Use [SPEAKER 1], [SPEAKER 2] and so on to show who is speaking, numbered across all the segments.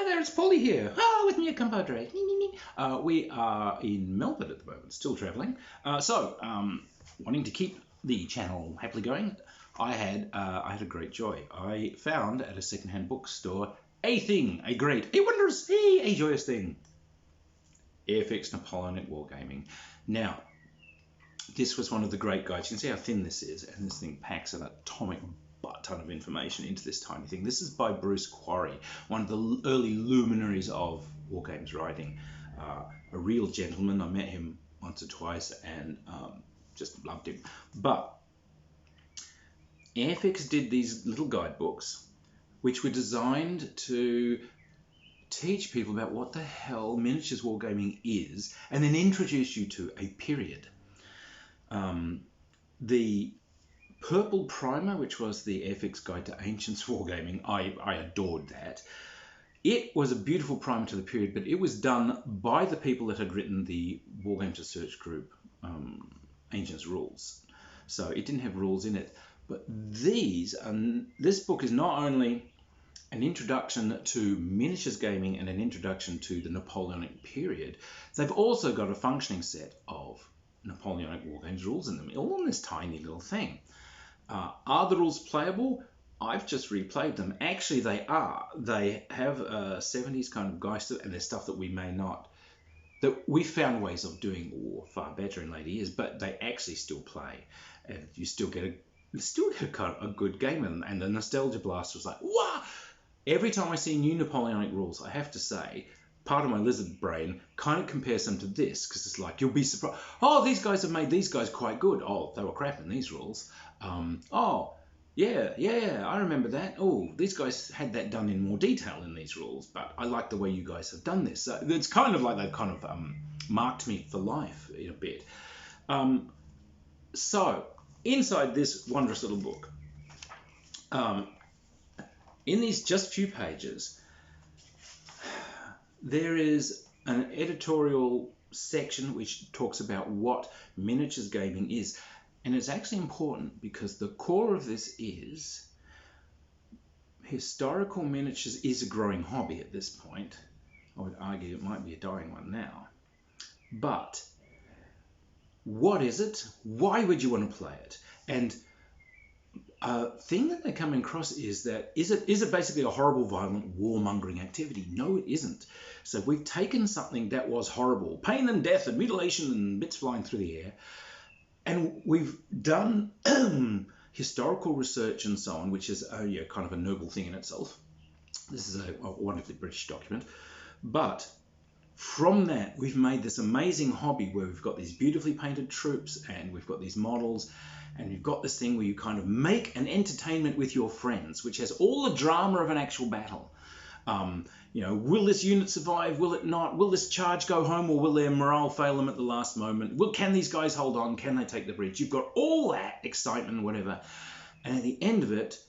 [SPEAKER 1] Hi there, it's Paulie here. Ah, with me a compadre. We are in Melbourne at the moment, still travelling. Wanting to keep the channel happily going, I had a great joy. I found at a secondhand bookstore a thing, a wondrous, a joyous thing. Airfix Napoleonic Wargaming. Now, this was one of the great guides. You can see how thin this is, and this thing packs an atomic butt ton of information into this tiny thing. This is by Bruce Quarry, one of the early luminaries of wargames writing. A real gentleman. I met him once or twice and just loved him. But Airfix did these little guidebooks which were designed to teach people about what the hell miniatures wargaming is, and then introduce you to a period. The purple primer, which was the Airfix Guide to Ancients Wargaming, I adored that. It was a beautiful primer to the period, but it was done by the people that had written the Wargames Research Group Ancients Rules. So it didn't have rules in it. But this book is not only an introduction to miniatures gaming and an introduction to the Napoleonic period, they've also got a functioning set of Napoleonic Wargames rules in them, all in this tiny little thing. Are the rules playable? I've just replayed them. Actually, they are. They have a 70s kind of geist, and there's stuff that we may not, that we found ways of doing war far better in later years, but they actually still play, and you still get a kind of a good game. And the nostalgia blast was like, wow! Every time I see new Napoleonic rules, I have to say, part of my lizard brain kind of compares them to this, because it's like, you'll be surprised. Oh, these guys have made these guys quite good. Oh, they were crap in these rules. Oh, yeah, I remember that. Oh, these guys had that done in more detail in these rules, but I like the way you guys have done this. So it's kind of like they've kind of marked me for life in a bit. So inside this wondrous little book, in these just few pages, there is an editorial section which talks about what miniatures gaming is. And it's actually important because the core of this is historical miniatures is a growing hobby at this point. I would argue it might be a dying one now. But what is it? Why would you want to play it? And a thing that they're coming across is that, is it basically a horrible, violent, warmongering activity? No, it isn't. So we've taken something that was horrible, pain and death and mutilation and bits flying through the air, and we've done historical research and so on, which is kind of a noble thing in itself. This is a wonderfully British document. But from that, we've made this amazing hobby where we've got these beautifully painted troops, and we've got these models, and you've got this thing where you kind of make an entertainment with your friends, which has all the drama of an actual battle. Will this unit survive? Will it not? Will this charge go home, or will their morale fail them at the last moment? Can these guys hold on? Can they take the breach? You've got all that excitement and whatever. And at the end of it,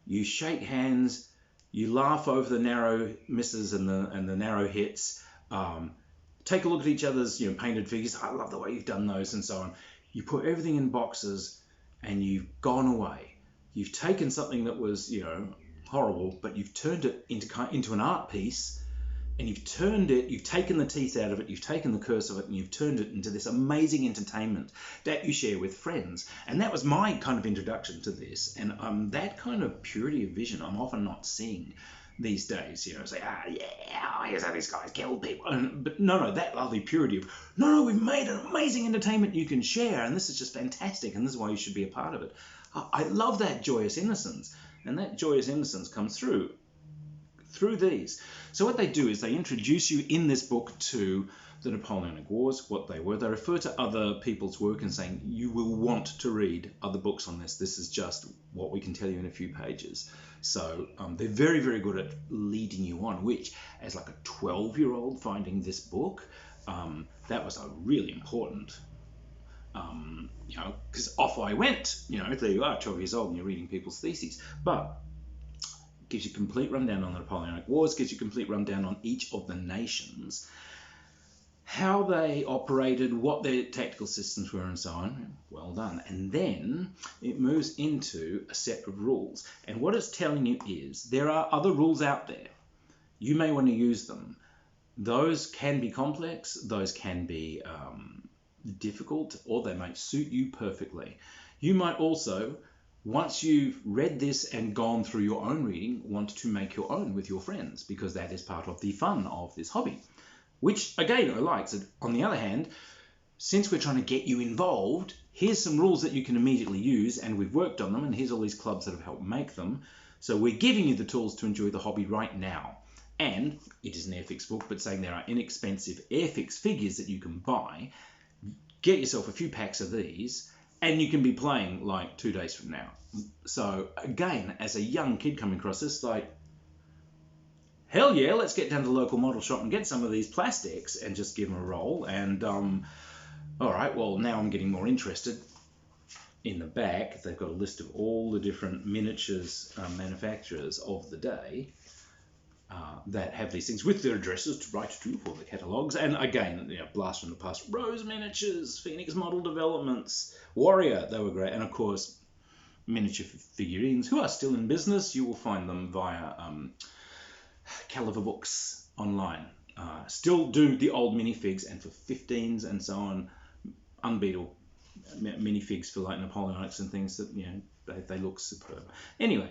[SPEAKER 1] you shake hands, you laugh over the narrow misses and the narrow hits. Take a look at each other's painted figures. I love the way you've done those, and so on. You put everything in boxes, and you've gone away. You've taken something that was horrible, but you've turned it into an art piece, and you've taken the teeth out of it, you've taken the curse of it, and you've turned it into this amazing entertainment that you share with friends. And that was my kind of introduction to this, and that kind of purity of vision I'm often not seeing these days. Say, here's how these guys killed people, but no, that lovely purity of, no, we've made an amazing entertainment you can share, and this is just fantastic, and this is why you should be a part of it. I love that joyous innocence. And that joyous innocence comes through these. So what they do is they introduce you in this book to the Napoleonic Wars, what they were. They refer to other people's work and saying, you will want to read other books on this. This is just what we can tell you in a few pages. So they're very, very good at leading you on, which, as like a 12-year-old finding this book, that was a really important because off I went, there you are, 12 years old, and you're reading people's theses. But it gives you a complete rundown on the Napoleonic Wars, gives you a complete rundown on each of the nations, how they operated, what their tactical systems were, and so on. Well done. And then it moves into a set of rules. And what it's telling you is there are other rules out there. you may want to use them. Those can be complex, those can be difficult, or they might suit you perfectly. You might also, once you've read this and gone through your own reading, want to make your own with your friends, because that is part of the fun of this hobby, which again I like. So on the other hand, since we're trying to get you involved, here's some rules that you can immediately use, and we've worked on them, and here's all these clubs that have helped make them. So we're giving you the tools to enjoy the hobby right now. And it is an Airfix book, but saying there are inexpensive Airfix figures that you can buy. Get yourself a few packs of these, and you can be playing like 2 days from now. So again, as a young kid coming across this, like, hell yeah, let's get down to the local model shop and get some of these plastics and just give them a roll. And all right, well, now I'm getting more interested. In the back, they've got a list of all the different miniatures manufacturers of the day that have these things with their addresses to write to for the catalogues. And again, you know, Blast from the Past, Rose Miniatures, Phoenix Model Developments, Warrior, they were great. And of course, miniature figurines, who are still in business. You will find them via Caliver Books online. Still do the old minifigs, and for 15s and so on, unbeatable minifigs for like Napoleonics and things that, you know, they look superb. Anyway,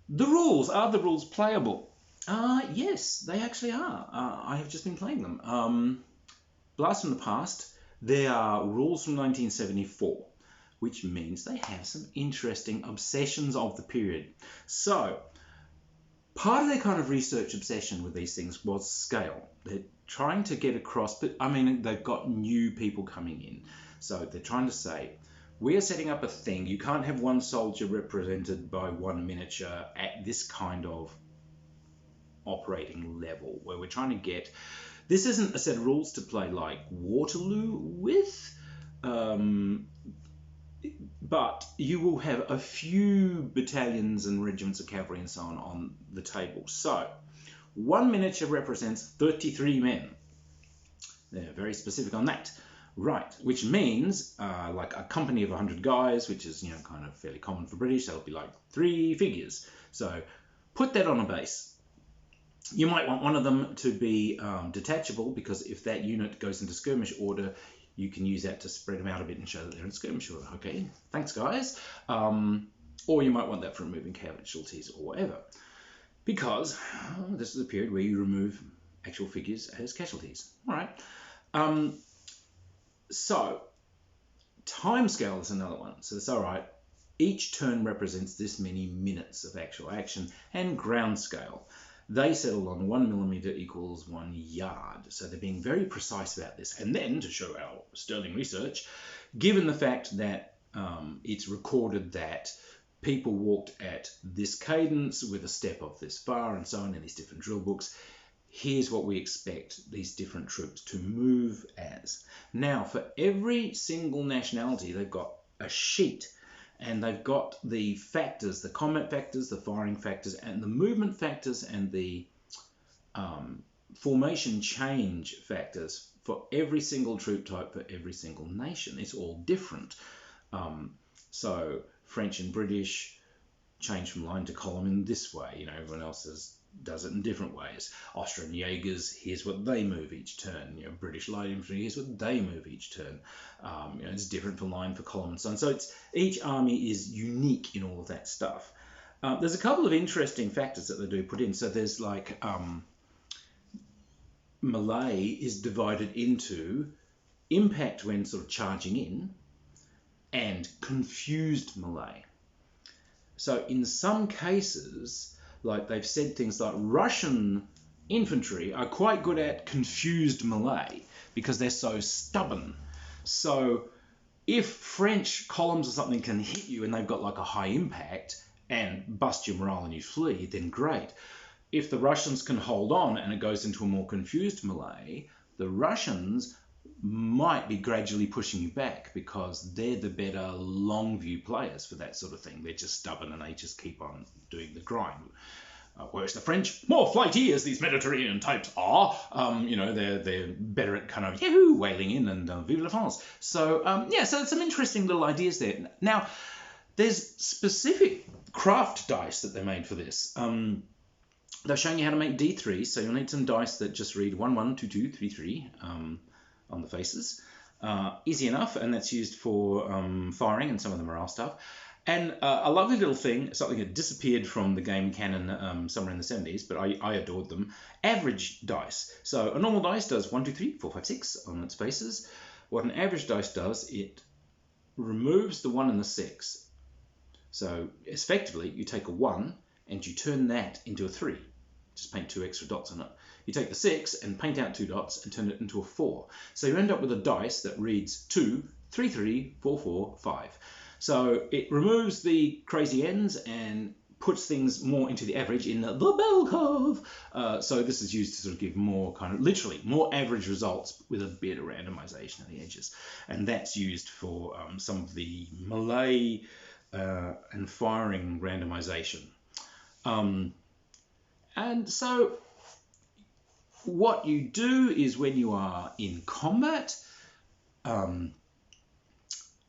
[SPEAKER 1] the rules, are the rules playable? Yes, they actually are. I have just been playing them. Blast from the Past, they are rules from 1974, which means they have some interesting obsessions of the period. So, part of their kind of research obsession with these things was scale. They're trying to get across, but I mean, they've got new people coming in. So they're trying to say, we are setting up a thing. You can't have one soldier represented by one miniature at this kind of operating level, where we're trying to get, this isn't a set of rules to play like Waterloo with, but you will have a few battalions and regiments of cavalry and so on the table. So one miniature represents 33 men. They're very specific on that. Right, which means like a company of 100 guys, which is, you know, kind of fairly common for British. That'll be like 3 figures. So put that on a base. You might want one of them to be detachable, because if that unit goes into skirmish order, you can use that to spread them out a bit and show that they're in skirmish order. Okay, thanks guys. Or you might want that for removing casualties or whatever, because this is a period where you remove actual figures as casualties. All right. So, timescale is another one. So it's all right. Each turn represents this many minutes of actual action, and ground scale. They settled on 1 millimeter equals 1 yard. So they're being very precise about this. And then, to show our sterling research, given the fact that it's recorded that people walked at this cadence with a step of this far and so on in these different drill books, here's what we expect these different troops to move as. Now, for every single nationality, they've got a sheet, and they've got the factors, the combat factors, the firing factors, and the movement factors, and the formation change factors for every single troop type for every single nation. It's all different. So French and British change from line to column in this way. You know, everyone else does it in different ways. Austrian Jaegers, here's what they move each turn. You know, British light infantry, here's what they move each turn. You know, it's different for line, for column, and so on. So each army is unique in all of that stuff. There's a couple of interesting factors that they do put in. So there's like melee is divided into impact when sort of charging in, and confused melee. So in some cases, like they've said things like Russian infantry are quite good at confused melee because they're so stubborn. So if French columns or something can hit you and they've got like a high impact and bust your morale and you flee, then great. If the Russians can hold on and it goes into a more confused melee, the Russians might be gradually pushing you back because they're the better long view players for that sort of thing. They're just stubborn and they just keep on doing the grind. Whereas the French, more flighty as these Mediterranean types are, you know, they're better at kind of yahoo wailing in and vive la France. So yeah, so there's some interesting little ideas there. Now, there's specific craft dice that they made for this. they're showing you how to make D3, so you'll need some dice that just read 1, 1, 2, 2, 3, 3 on the faces. Easy enough, and that's used for firing and some of the morale stuff. And a lovely little thing, something that disappeared from the game canon somewhere in the 70s, but I adored them. Average dice. So a normal dice does 1, 2, 3, 4, 5, 6 on its faces. What an average dice does, it removes the 1 and the 6. So effectively, you take a 1 and you turn that into a 3. Just paint 2 extra dots on it. You take the 6 and paint out 2 dots and turn it into a 4. So you end up with a dice that reads 2, 3, 3, 4, 4, 5. So it removes the crazy ends and puts things more into the average in the bell curve. So this is used to sort of give more kind of, literally, more average results with a bit of randomization at the edges. And that's used for some of the melee and firing randomization. And so what you do is when you are in combat,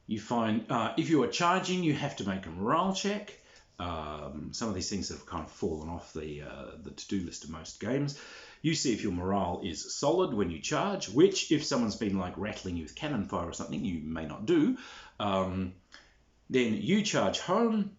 [SPEAKER 1] you find if you are charging, you have to make a morale check. Some of these things have kind of fallen off the to-do list of most games. You see if your morale is solid when you charge, which if someone's been like rattling you with cannon fire or something, you may not do. Then you charge home.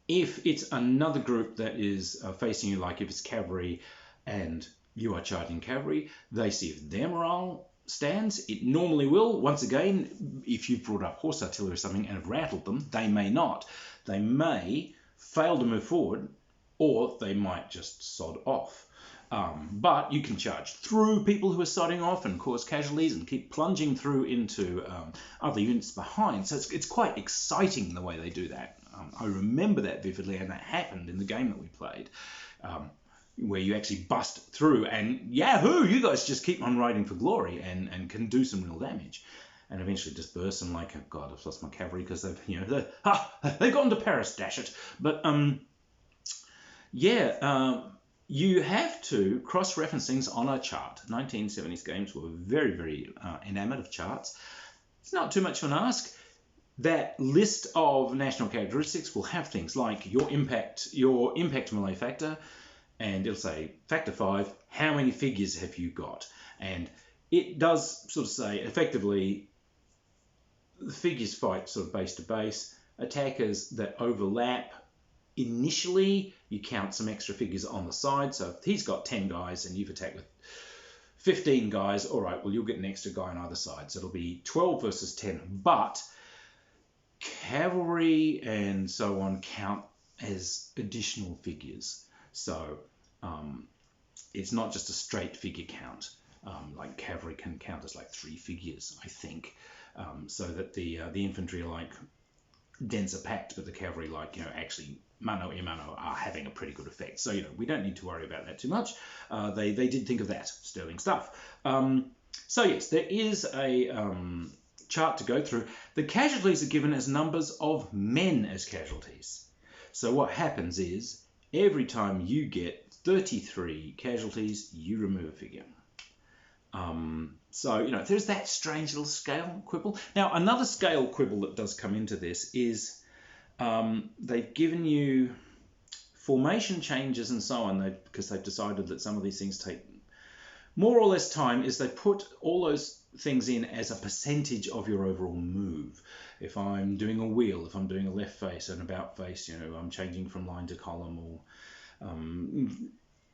[SPEAKER 1] If it's another group that is facing you, like if it's cavalry and you are charging cavalry, they see if their morale stands. It normally will. Once again, if you've brought up horse artillery or something and have rattled them, they may not. They may fail to move forward, or they might just sod off. But you can charge through people who are sodding off and cause casualties and keep plunging through into other units behind. So it's quite exciting the way they do that. I remember that vividly, and that happened in the game that we played, where you actually bust through and yahoo, you guys just keep on riding for glory and can do some real damage. And eventually disperse and like, oh God, I've lost my cavalry because they've, they've gone to Paris, dash it. But you have to cross-reference things on a chart. 1970s games were very, very enamored of charts. It's not too much of an ask. That list of national characteristics will have things like your impact melee factor, and it'll say factor 5, how many figures have you got? And it does sort of say effectively the figures fight sort of base to base. Attackers that overlap, initially you count some extra figures on the side. So if he's got 10 guys and you've attacked with 15 guys, all right, well, you'll get an extra guy on either side. So it'll be 12 versus 10. But cavalry and so on count as additional figures. So it's not just a straight figure count. Like cavalry can count as like 3 figures, I think. So that the infantry are like denser packed, but the cavalry actually mano a mano are having a pretty good effect. So we don't need to worry about that too much. They did think of that, sterling stuff. So yes, there is a chart to go through. The casualties are given as numbers of men as casualties. So what happens is every time you get 33 casualties, you remove a figure. So there's that strange little scale quibble. Now, another scale quibble that does come into this is they've given you formation changes and so on, because they've decided that some of these things take more or less time, is they put all those things in as a percentage of your overall move. If I'm doing a wheel, if I'm doing a left face, an about face, I'm changing from line to column, or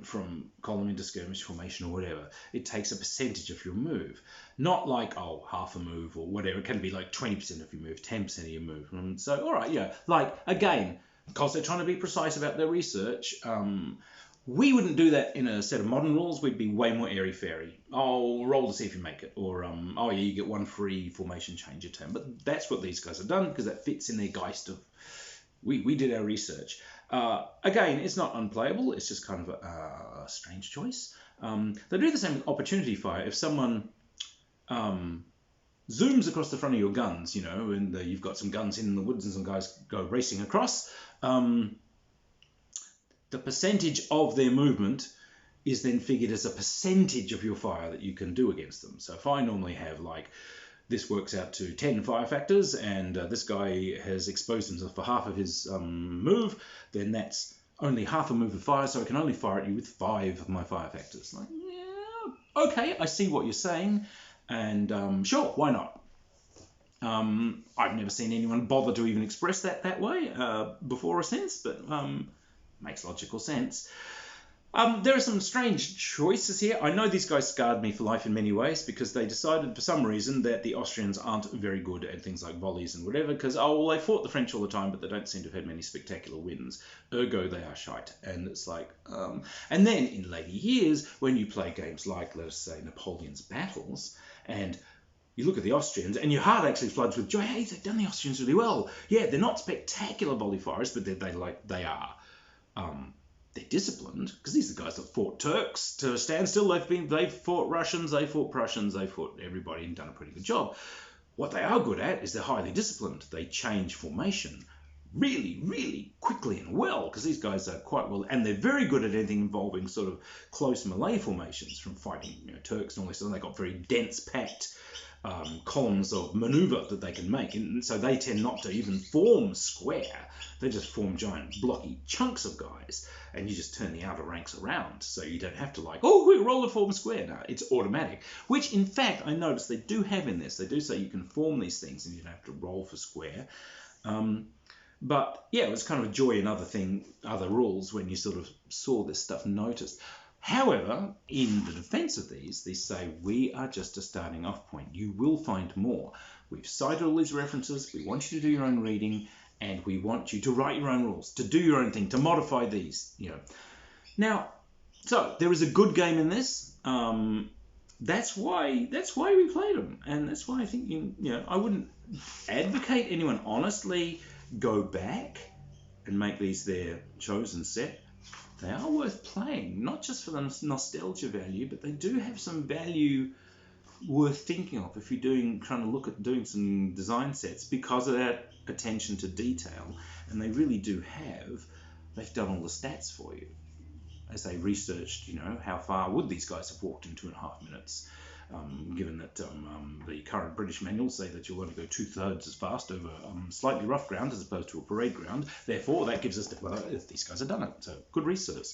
[SPEAKER 1] from column into skirmish formation or whatever, it takes a percentage of your move. Not like, half a move or whatever. It can be like 20% of your move, 10% of your move. So, all right, like, again, because they're trying to be precise about their research, we wouldn't do that in a set of modern rules. We'd be way more airy-fairy. Roll to see if you make it. Or, you get 1 free formation change a turn. But that's what these guys have done, because that fits in their geist of, we did our research. Again, it's not unplayable. It's just kind of a strange choice. They do the same with opportunity fire. If someone zooms across the front of your guns, and you've got some guns in the woods and some guys go racing across, the percentage of their movement is then figured as a percentage of your fire that you can do against them. So if I normally have this works out to 10 fire factors, and this guy has exposed himself for half of his move, then that's only half a move of fire, so I can only fire at you with 5 of my fire factors. Like, yeah, okay, I see what you're saying, and sure, why not? I've never seen anyone bother to even express that way before or since, but makes logical sense. There are some strange choices here. I know these guys scarred me for life in many ways because they decided for some reason that the Austrians aren't very good at things like volleys and whatever because, oh, well, they fought the French all the time, but they don't seem to have had many spectacular wins. Ergo, they are shite. And it's like... and then in later years, when you play games like, let us say, Napoleon's Battles, and you look at the Austrians, and your heart actually floods with joy. Hey, they've done the Austrians really well. Yeah, they're not spectacular volley firers, but they are. They're disciplined because these are the guys that fought Turks to a standstill. They've fought Russians, they fought Prussians, they fought everybody and done a pretty good job. What they are good at is they're highly disciplined. They change formation really, really quickly and well because these guys are quite well, and they're very good at anything involving sort of close melee formations from fighting Turks and all this. And they've got very dense, packed columns of maneuver that they can make, and so they tend not to even form square. They just form giant blocky chunks of guys, and you just turn the outer ranks around, so you don't have to quick roll to form square. No, it's automatic, which in fact I noticed they do have in this. They do say you can form these things and you don't have to roll for square. But yeah, it was kind of a joy in other rules when you sort of saw this stuff noticed. However, in the defense of these, they say we are just a starting off point. You will find more. We've cited all these references. We want you to do your own reading, and we want you to write your own rules, to do your own thing, to modify these. Now, so there is a good game in this. That's why we played them, and that's why I think I wouldn't advocate anyone honestly go back and make these their chosen set. They are worth playing, not just for the nostalgia value, but they do have some value worth thinking of if you're trying to look at doing some design sets because of that attention to detail. And they really do they've done all the stats for you as they researched, how far would these guys have walked in 2.5 minutes, given that the current British manuals say that you'll only go 2/3 as fast over slightly rough ground as opposed to a parade ground. Therefore, that gives us if these guys have done it. So good research.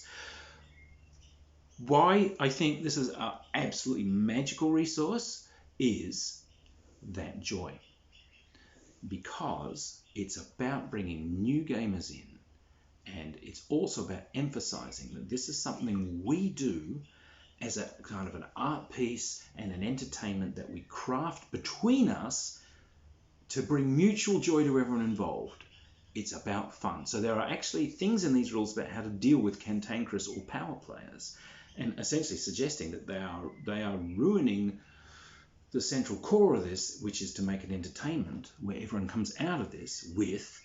[SPEAKER 1] Why I think this is an absolutely magical resource is that joy. Because it's about bringing new gamers in, and it's also about emphasizing that this is something we do as a kind of an art piece and an entertainment that we craft between us to bring mutual joy to everyone involved. It's about fun. So there are actually things in these rules about how to deal with cantankerous or power players, and essentially suggesting that they are ruining the central core of this, which is to make an entertainment where everyone comes out of this with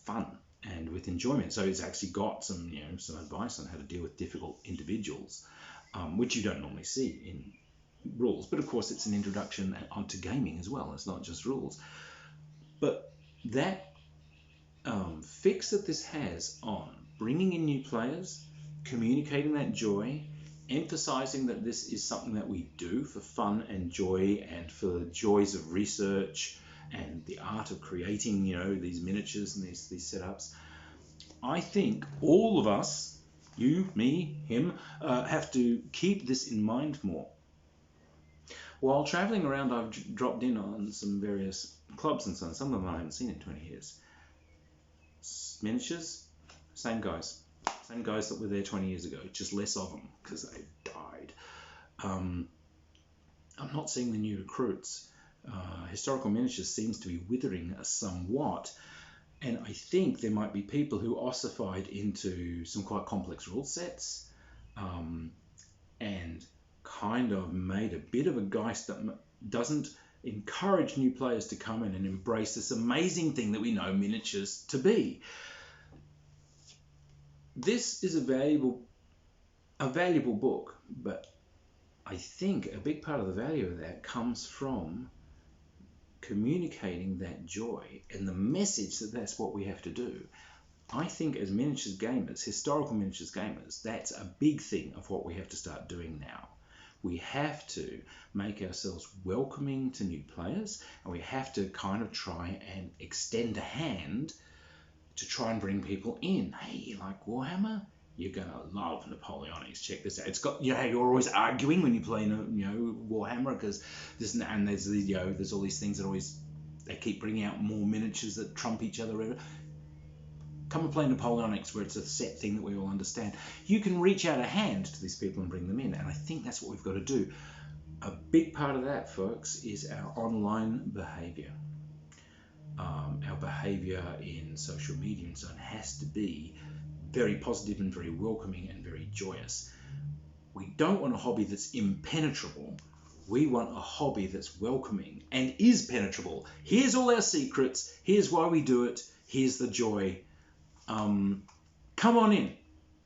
[SPEAKER 1] fun and with enjoyment. So it's actually got some advice on how to deal with difficult individuals, which you don't normally see in rules. But of course, it's an introduction onto gaming as well. It's not just rules. But that fix that this has on bringing in new players, communicating that joy, emphasizing that this is something that we do for fun and joy and for the joys of research and the art of creating, these miniatures and these setups. I think all of us, you, me, him, have to keep this in mind more. While traveling around, I've dropped in on some various clubs and so on. Some of them I haven't seen in 20 years. Miniatures, same guys that were there 20 years ago, just less of them because they've died. I'm not seeing the new recruits. Historical miniatures seems to be withering somewhat, and I think there might be people who ossified into some quite complex rule sets and kind of made a bit of a geist that doesn't encourage new players to come in and embrace this amazing thing that we know miniatures to be. This is a valuable book, but I think a big part of the value of that comes from communicating that joy and the message that that's what we have to do. I think as miniatures gamers, historical miniatures gamers, that's a big thing of what we have to start doing now. We have to make ourselves welcoming to new players, and we have to kind of try and extend a hand to try and bring people in. Hey, you like Warhammer? You're gonna love Napoleonics. Check this out. It's got, you know, you're always arguing when you play, you know, Warhammer, because there's there's all these things that always, they keep bringing out more miniatures that trump each other. Come and play Napoleonics, where it's a set thing that we all understand. You can reach out a hand to these people and bring them in, and I think that's what we've got to do. A big part of that, folks, is our online behaviour. Our behaviour in social media and so on has to be very positive and very welcoming and very joyous. We don't want a hobby that's impenetrable. We want a hobby that's welcoming and is penetrable. Here's all our secrets. Here's why we do it. Here's the joy. Come on in.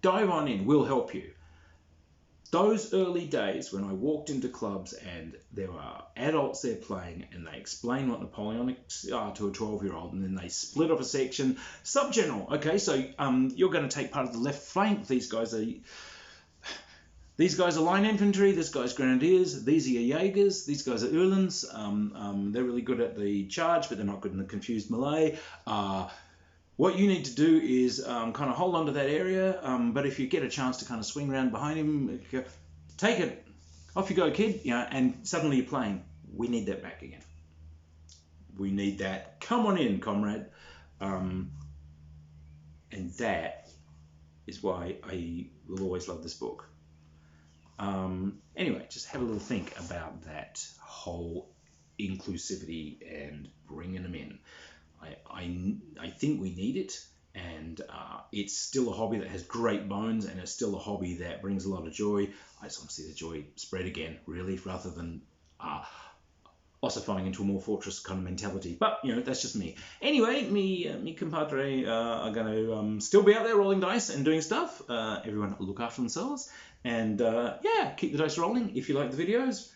[SPEAKER 1] Dive on in. We'll help you. Those early days when I walked into clubs and there were adults there playing and they explain what Napoleonics are to a 12-year-old, and then they split off a section. Sub-general, okay, so you're going to take part of the left flank. These guys are line infantry, this guy's grenadiers, these are your Jaegers, these guys are Uhlans. They're really good at the charge, but they're not good in the confused melee. What you need to do is kind of hold on to that area, but if you get a chance to kind of swing around behind him, take it. Off you go, kid. You know, and suddenly you're playing. We need that back again. We need that. Come on in, comrade. And that is why I will always love this book. Anyway, just have a little think about that whole inclusivity and bringing them in. I think we need it, and it's still a hobby that has great bones, and it's still a hobby that brings a lot of joy. I just want to see the joy spread again, really, rather than ossifying into a more fortress kind of mentality. But, you know, that's just me. Anyway, me compadre are going to still be out there rolling dice and doing stuff. Everyone look after themselves, and yeah, keep the dice rolling. If you like the videos,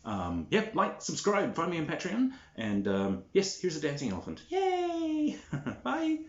[SPEAKER 1] yeah, like, subscribe, find me on Patreon, and yes, here's a dancing elephant. Yay! Bye!